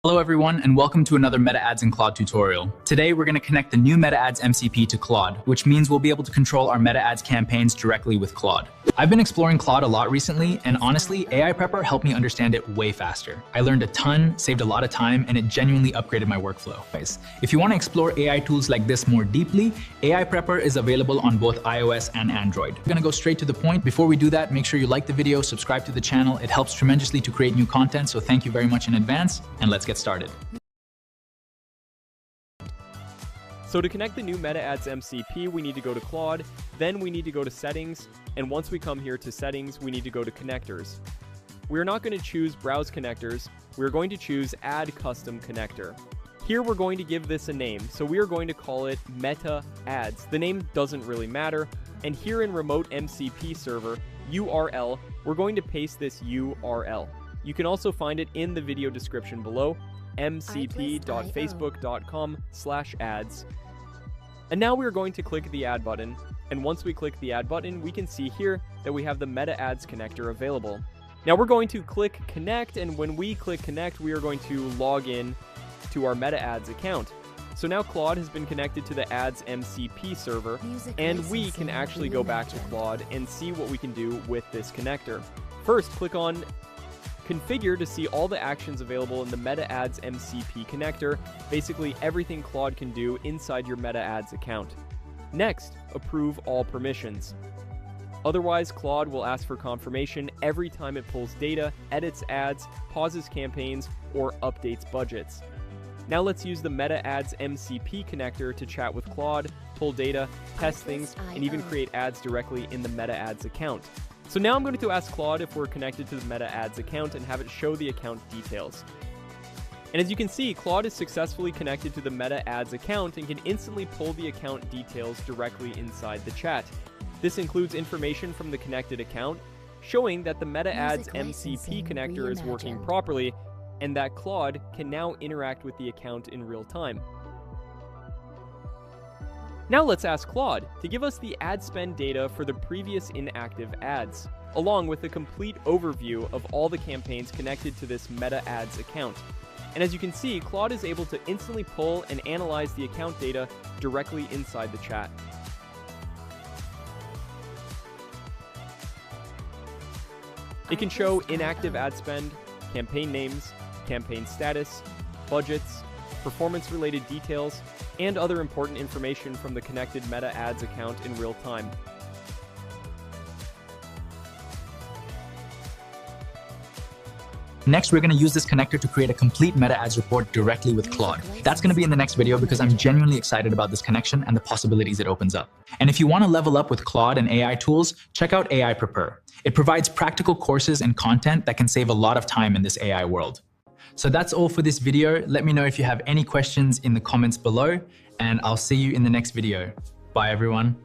Hello everyone, and welcome to another Meta Ads in Claude tutorial. Today we're going to connect the new Meta Ads MCP to Claude, which means we'll be able to control our Meta Ads campaigns directly with Claude. I've been exploring Claude a lot recently, and honestly, AI Prepper helped me understand it way faster. I learned a ton, saved a lot of time, and it genuinely upgraded my workflow. If you want to explore AI tools like this more deeply, AI Prepper is available on both iOS and Android. We're going to go straight to the point. Before we do that, make sure you like the video, subscribe to the channel. It helps tremendously to create new content, so thank you very much in advance, and let's get started. So to connect the new Meta Ads MCP, we need to go to Claude, then we need to go to Settings, and once we come here to Settings, we need to go to Connectors. We're not going to choose Browse Connectors, we're going to choose Add Custom Connector. Here we're going to give this a name, so we are going to call it Meta Ads. The name doesn't really matter, and here in Remote MCP Server, URL, we're going to paste this URL. You can also find it in the video description below, mcp.facebook.com/ads. And now we're going to click the Add button, and once we click the Add button, we can see here that we have the Meta Ads connector available. Now we're going to click Connect, and when we click Connect, we are going to log in to our Meta Ads account. So now Claude has been connected to the Ads MCP server, and we can actually go back to Claude and see what we can do with this connector. First, click on Configure to see all the actions available in the Meta Ads MCP connector, basically everything Claude can do inside your Meta Ads account. Next, approve all permissions. Otherwise, Claude will ask for confirmation every time it pulls data, edits ads, pauses campaigns, or updates budgets. Now let's use the Meta Ads MCP connector to chat with Claude, pull data, test things, and even create ads directly in the Meta Ads account. So now I'm going to ask Claude if we're connected to the Meta Ads account and have it show the account details. And as you can see, Claude is successfully connected to the Meta Ads account and can instantly pull the account details directly inside the chat. This includes information from the connected account, showing that the Meta Ads MCP connector is working properly, and that Claude can now interact with the account in real time. Now let's ask Claude to give us the ad spend data for the previous inactive ads, along with a complete overview of all the campaigns connected to this Meta Ads account. And as you can see, Claude is able to instantly pull and analyze the account data directly inside the chat. It can show inactive ad spend, campaign names, campaign status, budgets, performance-related details, and other important information from the connected Meta Ads account in real time. Next, we're going to use this connector to create a complete Meta Ads report directly with Claude. That's going to be in the next video because I'm genuinely excited about this connection and the possibilities it opens up. And if you want to level up with Claude and AI tools, check out AI Prepper. It provides practical courses and content that can save a lot of time in this AI world. So that's all for this video. Let me know if you have any questions in the comments below, and I'll see you in the next video. Bye everyone.